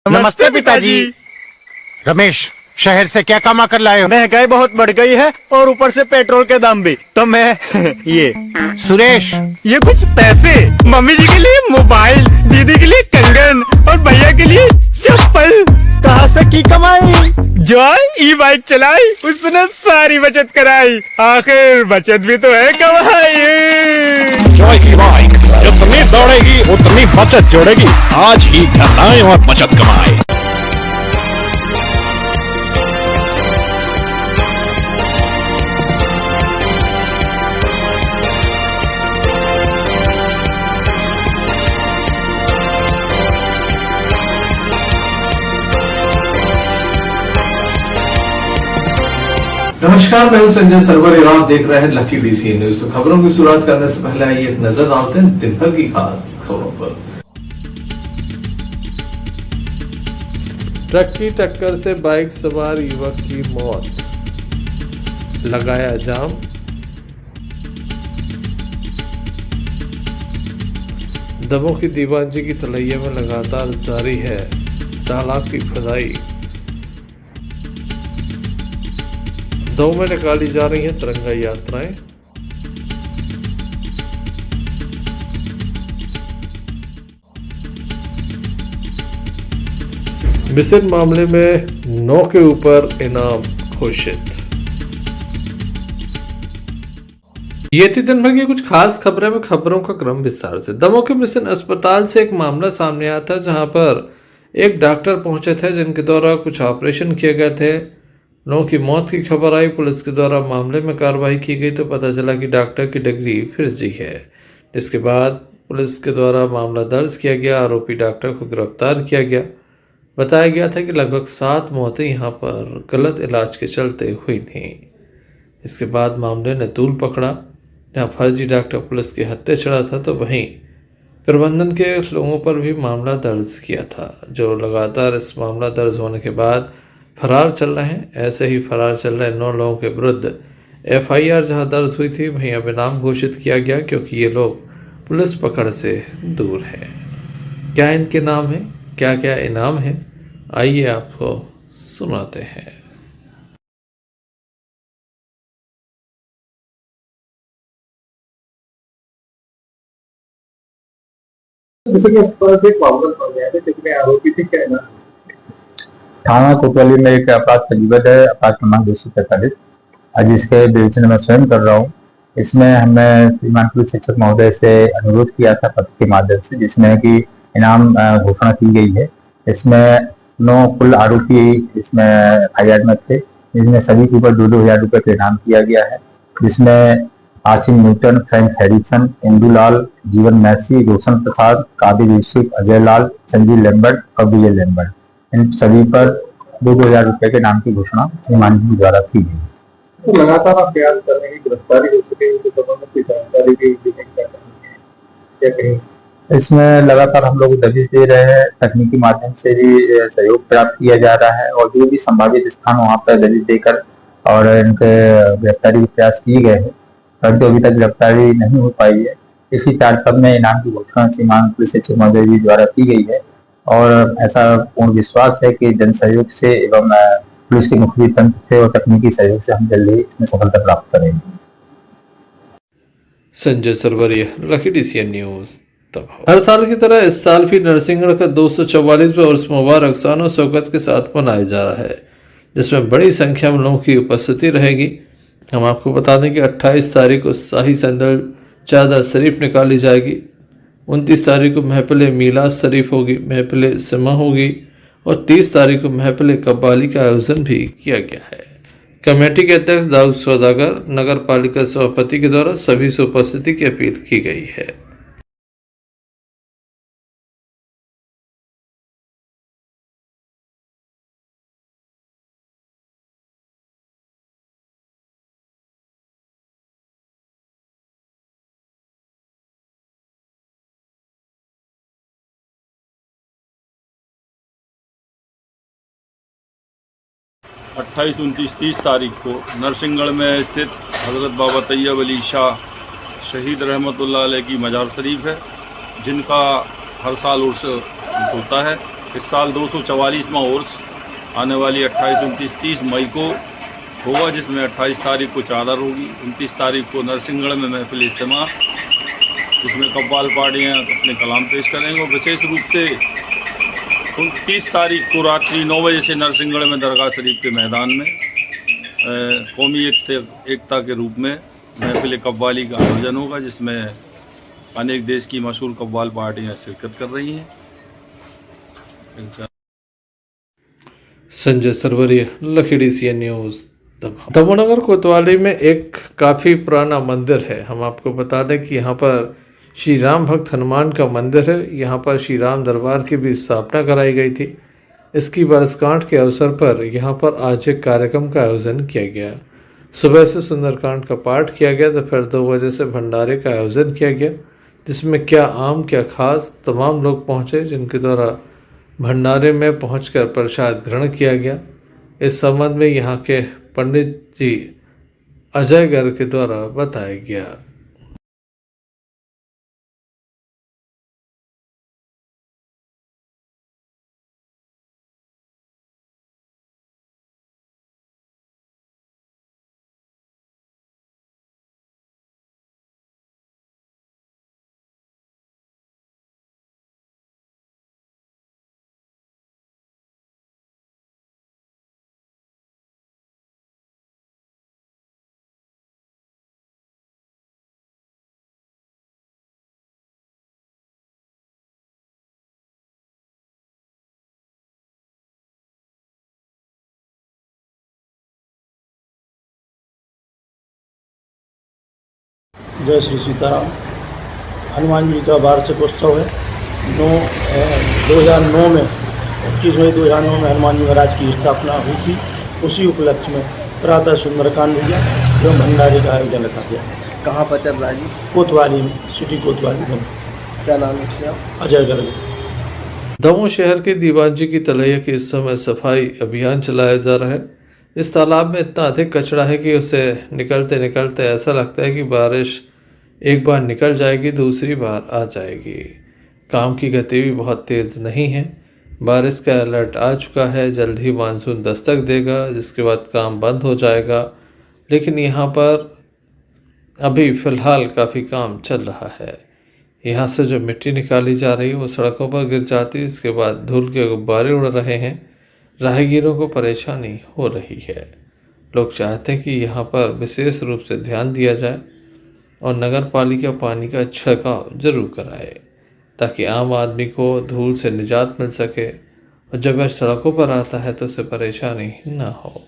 नमस्ते पिताजी। रमेश, शहर से क्या कमा कर लाए हो? महंगाई बहुत बढ़ गई है और ऊपर से पेट्रोल के दाम भी, तो मैं ये। सुरेश, ये कुछ पैसे मम्मी जी के लिए मोबाइल, दीदी के लिए कंगन और भैया के लिए चप्पल। कहाँ से की कमाई? जो ई बाइक चलाई उसने सारी बचत कराई, आखिर बचत भी तो है कमाई। जॉय की बाइक जितनी दौड़ेगी उतनी बचत जोड़ेगी। आज ही घर आए और बचत कमाए। नमस्कार, मैं हूं संजय सरवर और आप देख रहे हैं लकी डीसी न्यूज। खबरों की शुरुआत करने से पहले आइए एक नजर डालते हैं दिन भर की खास खबरों पर। ट्रक की टक्कर से बाइक सवार युवक की मौत, लगाया जाम। दमों की दीवानजी की तलैया में लगातार जारी है तालाब की खुदाई। दो में निकाली जा रही हैं तिरंगा यात्राएं। मिशन मामले में 9 के ऊपर इनाम घोषित। ये थी दिन भर की कुछ खास खबरें में खबरों का क्रम विस्तार से। दमोह के मिशन अस्पताल से एक मामला सामने आया था जहां पर एक डॉक्टर पहुंचे थे जिनके द्वारा कुछ ऑपरेशन किए गए थे। लोगों की मौत की खबर आई, पुलिस के द्वारा मामले में कार्रवाई की गई तो पता चला कि डॉक्टर की डिग्री फर्जी है, जिसके बाद पुलिस के द्वारा मामला दर्ज किया गया। आरोपी डॉक्टर को गिरफ्तार किया गया। बताया गया था कि लगभग 7 मौतें यहां पर गलत इलाज के चलते हुई थीं। इसके बाद मामले ने तूल पकड़ा। जहाँ फर्जी डॉक्टर पुलिस के हत्थे चढ़ा था तो वहीं प्रबंधन के लोगों पर भी मामला दर्ज किया था, जो लगातार इस मामला दर्ज होने के बाद फरार चल रहे हैं। ऐसे ही फरार चल रहे 9 लोगों के विरुद्ध FIR जहां दर्ज हुई थी वहीं अब इनाम घोषित किया गया, क्योंकि ये लोग पुलिस पकड़ से दूर हैं। क्या इनके नाम है, क्या क्या इनाम है, आइए आपको सुनाते हैं। आरोपी थे क्या ना? थाना कोतवाली में एक अपराध पंजीबद्ध है, अपराध क्रमांक 245, जिसके विवेचन मैं स्वयं कर रहा हूँ। इसमें हमने श्रीमान पुलिस अधीक्षक महोदय से अनुरोध किया था पत्र के माध्यम से, जिसमें कि इनाम घोषणा की गई है। इसमें 9 कुल आरोपी इसमें FIR में थे, जिसमें सभी के ऊपर 2-2 हजार रुपये का इनाम किया गया है, जिसमें Asim Newton, Frank Harrison, Indulal, जीवन मैसी, रोशन प्रसाद, कादिर यूसुफ, अजय लाल, संजीव लेम्बर्ट और विजय लेम्बर्ट, इन सभी पर 2-2 हजार रुपए के नाम की घोषणा श्रीमान जी द्वारा की गई। तो लगातार आप प्रयास कर रहे हैं कि गिरफ्तारी हो सके, तो की जानकारी भी क्या कहें? इसमें लगातार हम लोग दबिश दे रहे हैं, तकनीकी माध्यम से भी सहयोग प्राप्त किया जा रहा है और जो भी संभावित स्थान वहाँ पर दबिश देकर और इनके गिरफ्तारी के प्रयास किए गए हैं, परंतु अभी तक गिरफ्तारी नहीं हो पाई है। इसी तारतम्य में इनाम की घोषणा श्रीमान पुलिस अधीक्षक महोदय जी द्वारा की गई है और ऐसा पूर्ण विश्वास है कि जन सहयोग से एवं पुलिस के मुखबिर तंत्र से और तकनीकी सहयोग से हम जल्द ही इसमें सफलता प्राप्त करेंगे। Sanjay Sarwaria, lucky DCN news. हर साल की तरह इस साल भी नरसिंहगढ़ का 244वां उर्स मुबारक शान शौकत के साथ मनाया जा रहा है, जिसमें बड़ी संख्या में लोगों की उपस्थिति रहेगी। हम आपको बता दें कि 28 तारीख को शाही संदल चादर शरीफ निकाली जाएगी। 29 तारीख को महफिल मीलाद शरीफ होगी, महफिल समा होगी और 30 तारीख को महफिल कव्वाली का आयोजन भी किया गया है। कमेटी के अध्यक्ष दाऊद सौदागर, नगर पालिका सभापति के द्वारा सभी से उपस्थिति की अपील की गई है। अट्ठाईस, 29, 30 तारीख को नरसिंहगढ़ में स्थित हज़रत बाबा तैयब अली शाह शहीद रहमतुल्लाह अलैह की मज़ार शरीफ है, जिनका हर साल उर्स होता है। इस साल 244वां उर्स आने वाली 28, 29, 30 मई को होगा, जिसमें 28 तारीख को चादर होगी, 29 तारीख को नरसिंहगढ़ में महफिल इज्तिमा, जिसमें कव्वाल पार्टियाँ अपने कलाम पेश करेंगे। और विशेष रूप से 29 तारीख को रात्रि 9 बजे से नरसिंहगढ़ में दरगाह शरीफ के मैदान में कौमी एकता के रूप में महफिल कव्वाली का आयोजन होगा, जिसमें अनेक देश की मशहूर कव्वाल पार्टियाँ शिरकत कर रही हैं। Sanjay Sarwaria, Lakhi D CN news. दमोनगर कोतवाली में एक काफ़ी पुराना मंदिर है। हम आपको बता दें कि यहाँ पर श्री राम भक्त हनुमान का मंदिर है। यहाँ पर श्री राम दरबार की भी स्थापना कराई गई थी। इसकी वर्षगांठ के अवसर पर यहाँ पर आज एक कार्यक्रम का आयोजन किया गया। सुबह से सुंदरकांड का पाठ किया गया, तो फिर 2 बजे से भंडारे का आयोजन किया गया, जिसमें क्या आम क्या खास तमाम लोग पहुँचे, जिनके द्वारा भंडारे में पहुंचकर प्रसाद ग्रहण किया गया। इस संबंध में यहाँ के पंडित जी अजय गर्ग के द्वारा बताया गया। जय श्री सीताराम। हनुमान जी का वार्षिक उत्सव है। 2009 में 25 मई 2009 में हनुमान जी महाराज की स्थापना हुई थी। उसी उपलक्ष्य में प्रातः सुंदरकांड हुआ एवं भंडारे का आयोजन रखा गया। कहाँ पर चल रहा है जी? कोतवाली में, सिटी कोतवाली में। क्या नाम है? अजय गर्ग। दमोह शहर के दीवान जी की तलैया की इस समय सफाई अभियान चलाया जा रहा है। इस तालाब में इतना अधिक कचरा है कि उसे निकलते निकलते ऐसा लगता है कि बारिश एक बार निकल जाएगी, दूसरी बार आ जाएगी। काम की गति भी बहुत तेज़ नहीं है। बारिश का अलर्ट आ चुका है, जल्द ही मानसून दस्तक देगा, जिसके बाद काम बंद हो जाएगा। लेकिन यहाँ पर अभी फ़िलहाल काफ़ी काम चल रहा है। यहाँ से जो मिट्टी निकाली जा रही है वो सड़कों पर गिर जाती है। इसके बाद धूल के गुब्बारे उड़ रहे हैं। राहगीरों को परेशानी हो रही है। लोग चाहते हैं कि यहाँ पर विशेष रूप से ध्यान दिया जाए और नगर पालिका पानी का छिड़काव जरूर कराए, ताकि आम आदमी को धूल से निजात मिल सके और जब वह सड़कों पर आता है तो उसे परेशानी ना हो।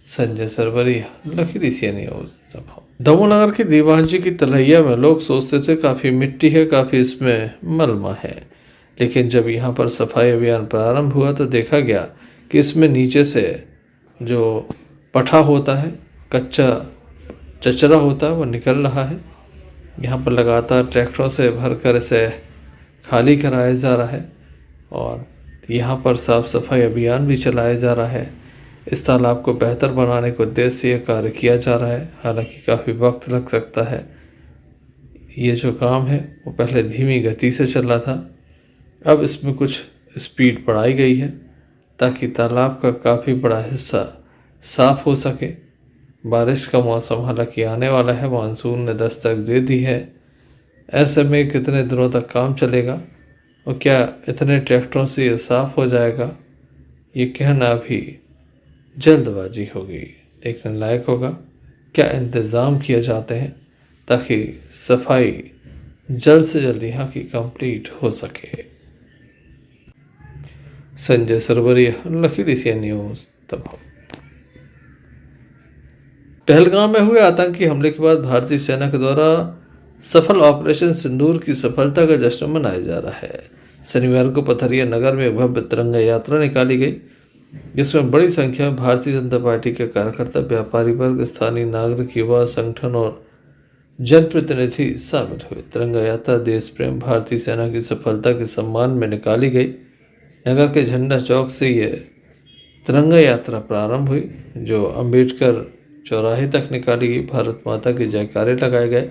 Sanjay Sarwaria, Lakhi D CN news. दमोह नगर की दीवान जी की तलैया में लोग सोचते थे काफ़ी मिट्टी है, काफ़ी इसमें मलमा है। लेकिन जब यहाँ पर सफाई अभियान प्रारंभ हुआ तो देखा गया कि इसमें नीचे से जो पठा होता है, कच्चा चचरा होता है, वो निकल रहा है। यहाँ पर लगातार ट्रैक्टरों से भरकर इसे खाली कराया जा रहा है और यहाँ पर साफ सफाई अभियान भी चलाया जा रहा है। इस तालाब को बेहतर बनाने के उद्देश्य से यह कार्य किया जा रहा है। हालांकि काफ़ी वक्त लग सकता है। ये जो काम है वो पहले धीमी गति से चल रहा था, अब इसमें कुछ स्पीड बढ़ाई गई है ताकि तालाब का काफ़ी बड़ा हिस्सा साफ हो सके। बारिश का मौसम हालांकि आने वाला है, मानसून ने दस्तक दे दी है। ऐसे में कितने दिनों तक काम चलेगा और क्या इतने ट्रैक्टरों से ये साफ हो जाएगा, ये कहना भी जल्दबाजी होगी। देखने लायक होगा क्या इंतज़ाम किए जाते हैं ताकि सफाई जल्द से जल्द यहाँ की कंप्लीट हो सके। Sanjay Sarwaria, Lakhi D CN news. पहलगाम में हुए आतंकी हमले के बाद भारतीय सेना के द्वारा सफल ऑपरेशन सिंदूर की सफलता का जश्न मनाया जा रहा है। शनिवार को पथरिया नगर में भव्य तिरंगा यात्रा निकाली गई, जिसमें बड़ी संख्या में भारतीय जनता पार्टी के कार्यकर्ता, व्यापारी वर्ग, स्थानीय नागरिक, युवा संगठन और जनप्रतिनिधि शामिल हुए। तिरंगा यात्रा देश प्रेम, भारतीय सेना की सफलता के सम्मान में निकाली गई। नगर के झंडा चौक से ये तिरंगा यात्रा प्रारंभ हुई, जो अंबेडकर चौराहे तक निकाली गई। भारत माता के जयकारे लगाए गए।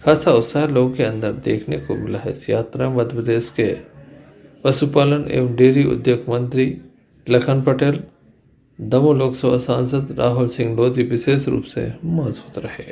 खासा उत्साह लोगों के अंदर देखने को मिला है। इस यात्रा में मध्य प्रदेश के पशुपालन एवं डेयरी उद्योग मंत्री लखन पटेल, दमोह लोकसभा सांसद राहुल सिंह लोधी विशेष रूप से मौजूद रहे।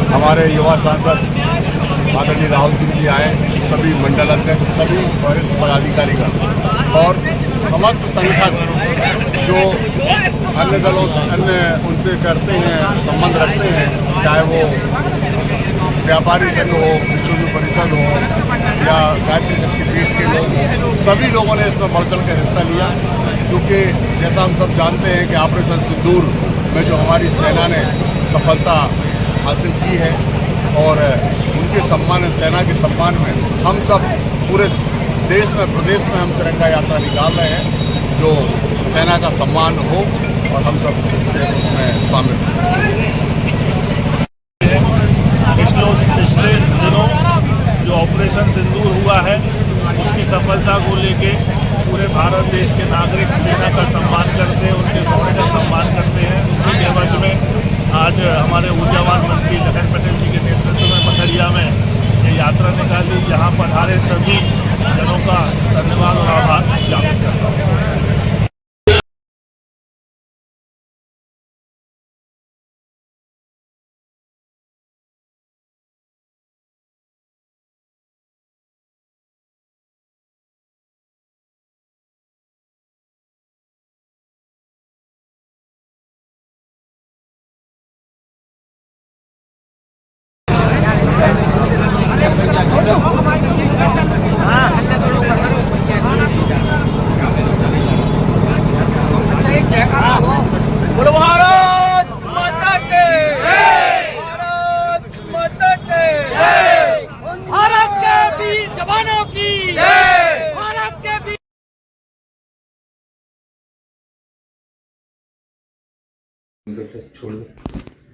हमारे युवा सांसद आदरणीय राहुल सिंह जी आए, सभी मंडल अध्यक्ष, सभी वरिष्ठ पदाधिकारीगण और समस्त संगठन जो अन्य दलों से अन्य उनसे करते हैं, संबंध रखते हैं, चाहे वो व्यापारी संघ हो, विश्व हिंदू परिषद हो या गायत्री शक्तिपीठ के लोग हो, सभी लोगों ने इसमें बढ़ चढ़ कर हिस्सा लिया। क्योंकि जैसा हम सब जानते हैं कि ऑपरेशन सिंदूर में जो हमारी सेना ने सफलता हासिल की है और उनके सम्मान, सेना के सम्मान में हम सब पूरे देश में, प्रदेश में हम तिरंगा यात्रा निकाल रहे हैं, जो सेना का सम्मान हो और हम सब उसमें शामिल हैं। पिछले दिनों जो ऑपरेशन सिंदूर हुआ है, उसकी सफलता को लेके पूरे भारत देश के नागरिक सेना का सम्मान करते हैं, उनके शौर्य का सम्मान करते हैं। उसी के एवज में आज हमारे ऊर्जावान मंत्री लखन पटेल जी के नेतृत्व में पथरिया में ये यात्रा निकाली, जहाँ पधारे सभी जनों का धन्यवाद और आभार ज्ञापित करता हूँ।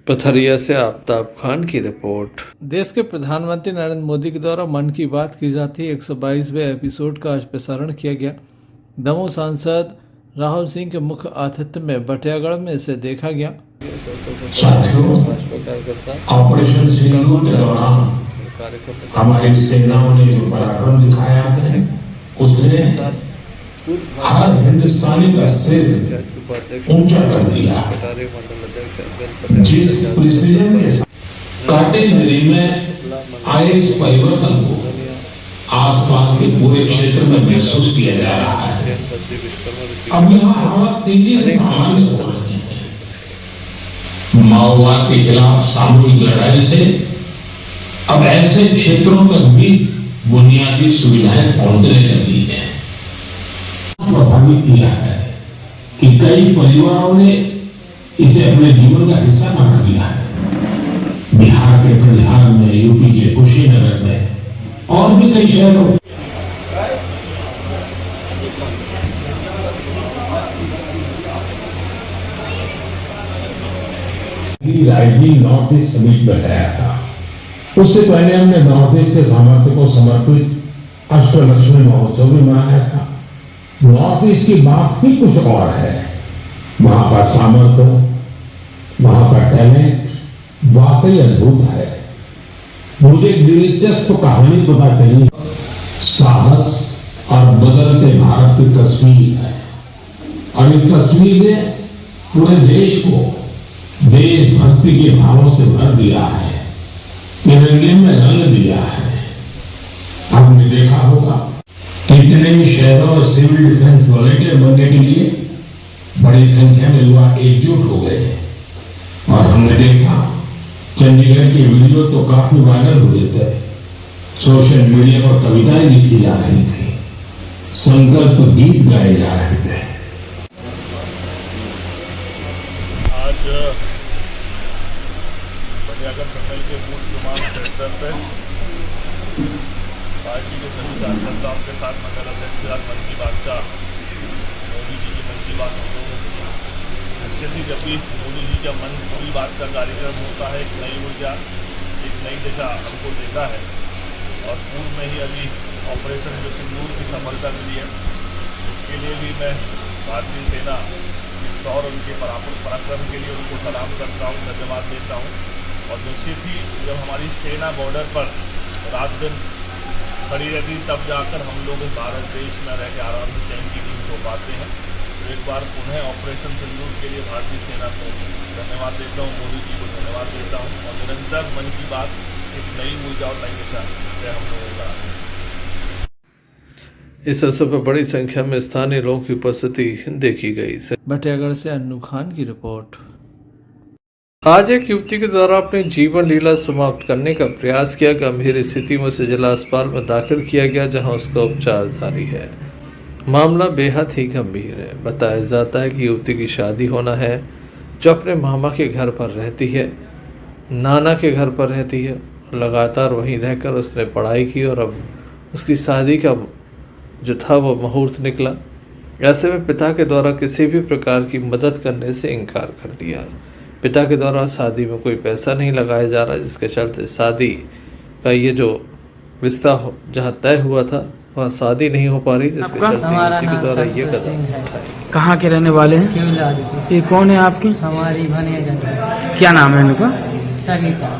पथरिया से आफ्ताब खान की रिपोर्ट। देश के प्रधानमंत्री नरेंद्र मोदी के द्वारा मन की बात की जाती 122वें एपिसोड का आज प्रसारण किया गया। दमोह सांसद राहुल सिंह के मुख्य आतिथ्य में बटियागढ़ में इसे देखा गया। ऑपरेशन सिंदूर के दौरान हमारी सेनाओं ने जो पराक्रम दिखाया है, उसने हर हिंदुस्तानी का सिर ऊंचा कर दिया। जिस प्रिसीजन के साथ काटेजरी में आए इस परिवर्तन को आसपास के पूरे क्षेत्र में महसूस किया जा रहा है। अब यहाँ हालात तेजी से सामान्य हो रहे हैं। माओवाद के खिलाफ सामूहिक लड़ाई से अब ऐसे क्षेत्रों तक भी बुनियादी सुविधाएं पहुंचने लगी है। प्रभावित किया है कि कई परिवारों ने इसे अपने जीवन का हिस्सा बना लिया है। बिहार के कटिहार में, यूपी के कुशीनगर में और भी कई शहरों में राजनीति नॉर्थ ईस्ट समिट में गया था। उससे पहले हमने नॉर्थ ईस्ट के सामर्थ्य को समर्पित अष्टलक्ष्मी महोत्सव भी मनाया था। नॉर्थ ईस्ट की बात ही कुछ और है। वहां का सामर्थ्य, वहां का टैलेंट वाकई अद्भुत है। मुझे एक दिलचस्प कहानी पता चली। साहस और बदलते भारत की तस्वीर है और इस तस्वीर ने पूरे देश को देशभक्ति के भावों से भर दिया है, तिरंगे में रंग दिया है। आपने देखा होगा कितने शहरों और सिविल डिफेंस वॉलंटियर बनने के लिए बड़ी संख्या में युवा एकजुट हो गए और हमने देखा चंडीगढ़ के वीडियो तो काफी वायरल हुए थे। सोशल मीडिया पर कविताएं लिखी जा रही थी संकल्प गीत गाए जा रहे थे। आज बलियागंज मंडल के बूथ क्रमांक 73 पे पार्टी के सभी कार्यकर्ताओं के साथ मंडल अध्यक्ष के साथ मन की बात का मोदी जी की मन की बात हम लोग इसके भी जब भी मोदी जी का मन की बात का कार्यक्रम होता है, एक नई ऊर्जा एक नई दिशा हमको देता है। और पूर्व में ही अभी ऑपरेशन जो सिंदूर की सफलता मिली है, उसके लिए भी मैं भारतीय सेना इस और उनके पराक्रम के लिए उनको सलाम करता हूँ, धन्यवाद देता हूँ। और निश्चित ही जब हमारी सेना बॉर्डर पर रात दिन खड़ी रहती तब जाकर हम लोग इस भारत देश में रह के आराम से चैन की नींद सो पाते हैं। तो एक बार पुनः ऑपरेशन सिंदूर के लिए भारतीय सेना को धन्यवाद देता हूँ, मोदी जी को धन्यवाद देता हूँ। और निरंतर मन की बात एक नई ऊर्जा और नई दिशा हम लोगों का। इस अवसर पर बड़ी संख्या में स्थानीय लोगों की उपस्थिति देखी गई। बटियागढ़ से अन्नू खान की रिपोर्ट। आज एक युवती के द्वारा अपनी जीवन लीला समाप्त करने का प्रयास किया। गंभीर स्थिति में उसे जिला अस्पताल में दाखिल किया गया, जहां उसका उपचार जारी है। मामला बेहद ही गंभीर है। बताया जाता है कि युवती की शादी होना है, जो अपने मामा के घर पर रहती है, नाना के घर पर रहती है। लगातार वहीं रहकर उसने पढ़ाई की और अब उसकी शादी का जो था वो मुहूर्त निकला। ऐसे में पिता के द्वारा किसी भी प्रकार की मदद करने से इनकार कर दिया। पिता के द्वारा शादी में कोई पैसा नहीं लगाया जा रहा, जिसके चलते शादी का ये जो रिश्ता हो जहाँ तय हुआ था वहाँ शादी नहीं हो पा रही, जिसके चलते युवती के द्वारा ये कदम उठाया। कहाँ के रहने वाले हैं? ये कौन है आपकी? हमारी भनिया। क्या नाम है इनका? सविता।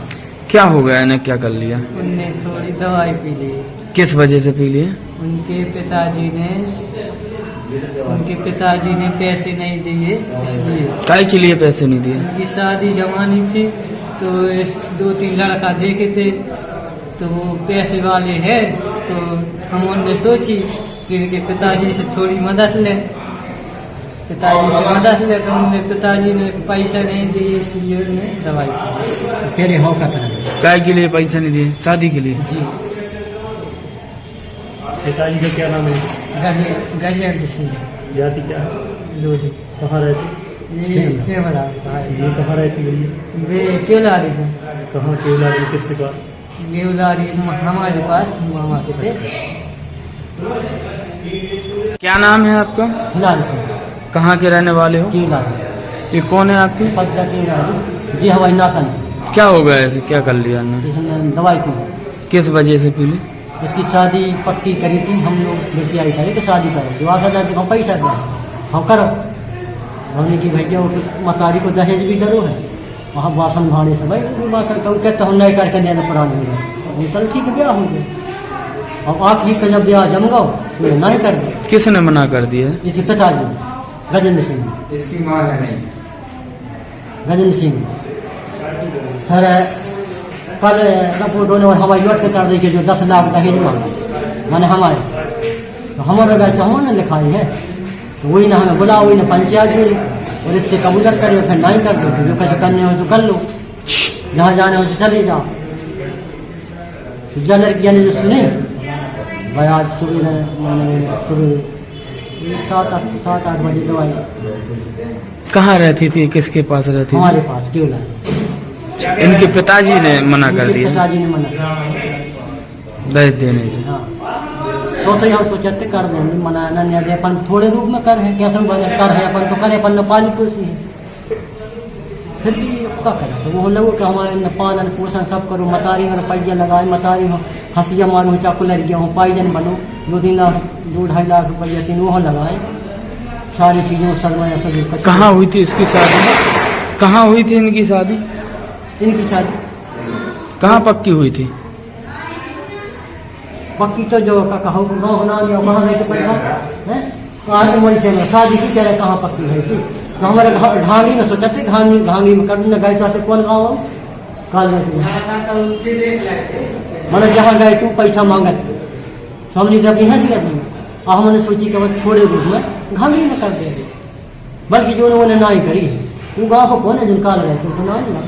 क्या हो गया इन्हें, क्या कर लिया? उनने थोड़ी दवाई पी ली। किस वजह से पी लिए? उनके पिताजी ने पैसे नहीं दिए, इसलिए। काय के लिए पैसे नहीं दिए? उनकी शादी जमानी थी तो 2-3 लड़का देखे थे, तो वो पैसे वाले हैं, तो हम उनने सोची कि इनके पिताजी से थोड़ी मदद लें। पिताजी से मदद ले तो उनने पिताजी ने पैसा नहीं दिए, इसलिए उन्होंने दवाई की। फिर हो काय के लिए पैसा नहीं दिए? शादी के लिए? जी। पिताजी का क्या नाम है? गजेंद्र सिंह। जाति क्या है? लोधी। कहाँ रहती? ये सेवरा। ये कहाँ रहती है? वे केवलारी में। कहाँ केवलारी में? किसके पास? केवलारी हमारे पास मामा के थे। क्या नाम है आपका? लाल सिंह। कहाँ के रहने वाले हो? केवलारी। ये कौन है आपकी? जी हवाई नाकन। क्या हो गया ऐसे, क्या कर लिया? दवाई पी। किस वजह से पी ली? उसकी शादी पक्की करी थी, हम लोग लेके आई करे तो शादी करो, जो 10,000 हम पैसा दो हम करो। हमने की भैया मतारी को दहेज भी करो है, वहाँ बासन भाड़े से भाई बासन कहते हम नहीं करके देना पुराने में। चलो ठीक है, ब्याह हो गया। अब आप ही का जब ब्याह जमगाओ तो नहीं कर दो। किसने मना कर दिया? इसके पिताजी गजेंद्र सिंह। इसकी माँ है नहीं? गजेंद्र सिंह। फिर कल रिपोर्ट होने और हवाई लौट के कर दी कि जो 10 लाख दहेज मांगा मैंने हमारे, तो हमारे वैसे हमने लिखाई है, तो वही ना हमें बुला, वही ना पंचायत में और इससे कबूलत करिए, फिर नहीं कर दो, जो कैसे करने हो तो कर लो, जहाँ जाने हो तो चले जाओ। जो लड़कियाँ ने जो सुनी भाई, आज सुबह मैंने सुबह 7-8 बजे दवाई। कहाँ रहती थी, किसके पास रहती थी? हमारे पास। क्यों ला? इनके पिताजी ने मना कर दिया? पिताजी ने मना दहेज देने से। हाँ, तो सही हम सोचते कर देंगे, मना नहीं दे, अपन थोड़े रूप में कर है, कैसे कर है अपन तो करे, अपन पाली पोसी है, फिर भी क्या करें? तो वो लोगों का हमारे पालन पोषण सब करो, मतारी में रुपया लगाए, मतारी हो हंसिया मारो, चाकू लग गया हूँ, पाइजन बनो, 2-3 लाख 2-2.5 लाख रुपया 3 वो लगाए, सारी चीज़ों सरमाया सब। कहाँ हुई थी इसकी शादी? कहाँ हुई थी इनकी शादी? इनकी शादी कहाँ पक्की हुई थी? पक्की तो जो कहो गाँव बना लिया, वहाँ रह के पैसा है, आज हमारी से शादी की कह रहे कहाँ पक्की हुई थी? तो हमारे घांगी में सोचा थे, घांगी में कर गए चाहते कौन गाँव काल मैंने जहाँ गए तू पैसा मांगत समझी तो अपनी हंसी अपनी, और हमने सोची कि थोड़े रूप में घांगी में कर देंगे, बल्कि जो उन्होंने ना ही करी है। तू गाँव को कौन है जिन काल गए, तू ना लिया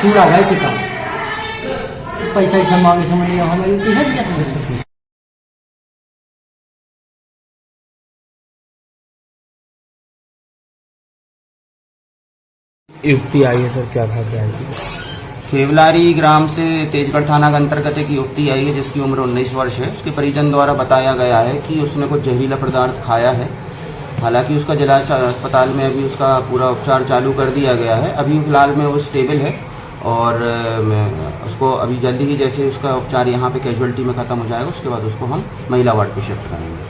चूड़ा गए किताब पैसा मांगे समझ लिया, हमें हंस युवती आई है सर, क्या खा के आई थी? खेवलारी ग्राम से तेजगढ़ थाना के अंतर्गत एक युवती आई है जिसकी उम्र 19 वर्ष है। उसके परिजन द्वारा बताया गया है कि उसने कुछ जहरीला पदार्थ खाया है। हालांकि उसका जिला अस्पताल में अभी उसका पूरा उपचार चालू कर दिया गया है। अभी फिलहाल में वो स्टेबल है और उसको अभी जल्दी ही जैसे उसका उपचार यहाँ पे कैजुअलिटी में ख़त्म हो जाएगा उसके बाद उसको हम महिला वार्ड पे शिफ्ट करेंगे।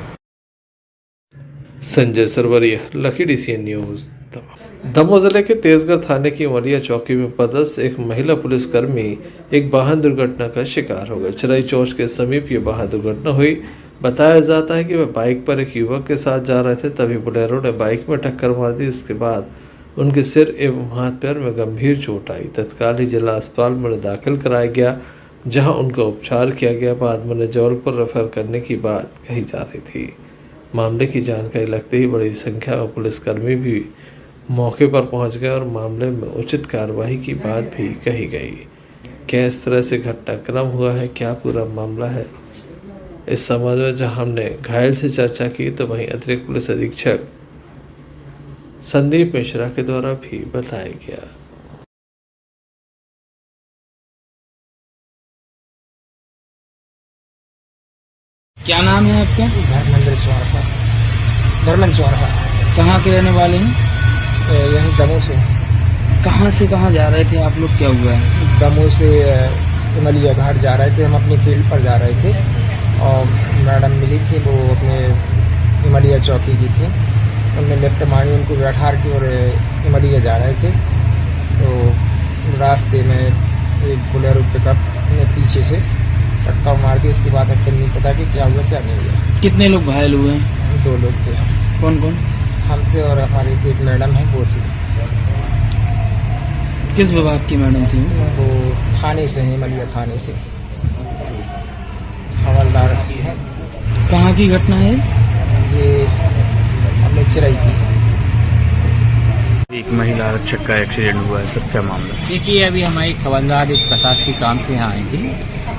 Sanjay Sarwaria, lucky DCN news. Damoh जिले के तेजगढ़ थाने की उमरिया चौकी में पदस्थ एक महिला पुलिसकर्मी एक वाहन दुर्घटना का शिकार हो गए। चिराई चौक के समीप ये वाहन दुर्घटना हुई। बताया जाता है कि वह बाइक पर एक युवक के साथ जा रहे थे, तभी बोलेरो ने बाइक में टक्कर मार दी। इसके बाद उनके सिर एवं हाथ पैर में गंभीर चोट आई। तत्काल ही जिला अस्पताल में दाखिल कराया गया, जहां उनका उपचार किया गया। बाद में उन्हें जबलपुर रेफर करने की बात कही जा रही थी। मामले की जानकारी लगते ही बड़ी संख्या में पुलिसकर्मी भी मौके पर पहुंच गए और मामले में उचित कार्रवाई की बात भी कही गई। क्या इस तरह से घटनाक्रम हुआ है, क्या पूरा मामला है, इस संबंध में जहां हमने घायल से चर्चा की तो वहीं अतिरिक्त पुलिस अधीक्षक संदीप मिश्रा के द्वारा भी बताया गया। क्या नाम है आपका? धर्मेंद्र चौरहा। कहाँ के रहने वाले हैं? यहीं दमोह से। कहाँ से कहाँ जा रहे थे आप लोग, क्या हुआ है? दमोह से इमलिया घाट जा रहे थे, हम अपनी फील्ड पर जा रहे थे और मैडम मिली थी, वो अपने इमलिया चौकी की थी। उनने लेफ्ट मारी, उनको बैठार की और इमलिया जा रहे थे। तो रास्ते में एक बोलेरो पिकअप ने पीछे से टक्कर मार दी। उसके बाद फिर नहीं पता कि क्या हुआ क्या नहीं हुआ। कितने लोग घायल हुए हैं? 2 लोग थे। कौन कौन? हम थे और हमारी एक मैडम है, वो थी। किस विभाग की मैडम थी? वो थाने से है, मलिया थाने से, हवलदार है। कहाँ की घटना है ये? अपने चिराई की। एक महिला आरक्षक का एक्सीडेंट हुआ है, सब क्या मामला? देखिए, अभी हमारी खबरदार एक प्रशासनिक काम से यहाँ आई थी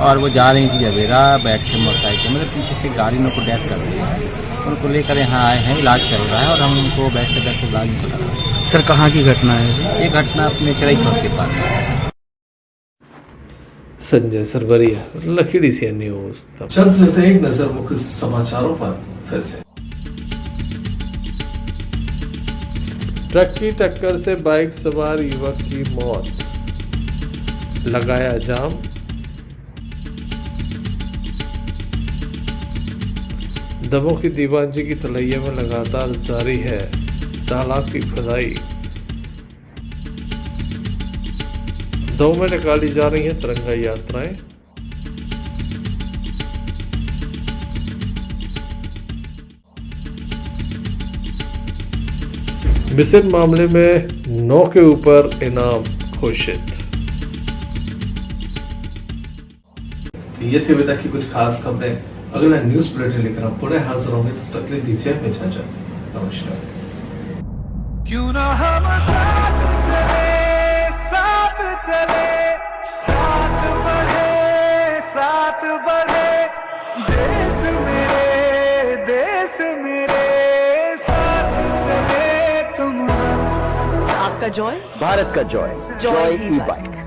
और वो जा रही थी जवेरा, बैठ के मोटरसाइकिल मतलब पीछे से गाड़ी में को डैश कर दिया। उनको लेकर यहाँ आए हैं, इलाज चल रहा है और हम उनको बैठ के इलाज नहीं करा रहे हैं। सर कहाँ की घटना है? ये घटना अपने चिराई चौक के पास है। Sanjay Sarwaria, lucky DCN news. चल चलते एक नजर मुख्य समाचारों पर फिर से। ट्रक की टक्कर से बाइक सवार युवक की मौत, लगाया जाम। दमोह की दीवानजी की तलैया में लगातार जारी है तालाब की खुदाई। दो में निकाली जा रही हैं तिरंगा यात्राएं। मिशन मामले में 9 के ऊपर इनाम घोषित। ये थे विदा की कुछ खास खबरें। अगला न्यूज बुलेटिन लेकर हम पुनः हाजिर होंगे, तब तक के लिए दीजिए हमें इजाजत। नमस्कार। क्यों ना हम साथ चले, साथ चले, साथ बढ़े, साथ बढ़े, देश मेरे साथ चले तुम। आपका जॉय, भारत का जॉय, जॉय ई-बाइक।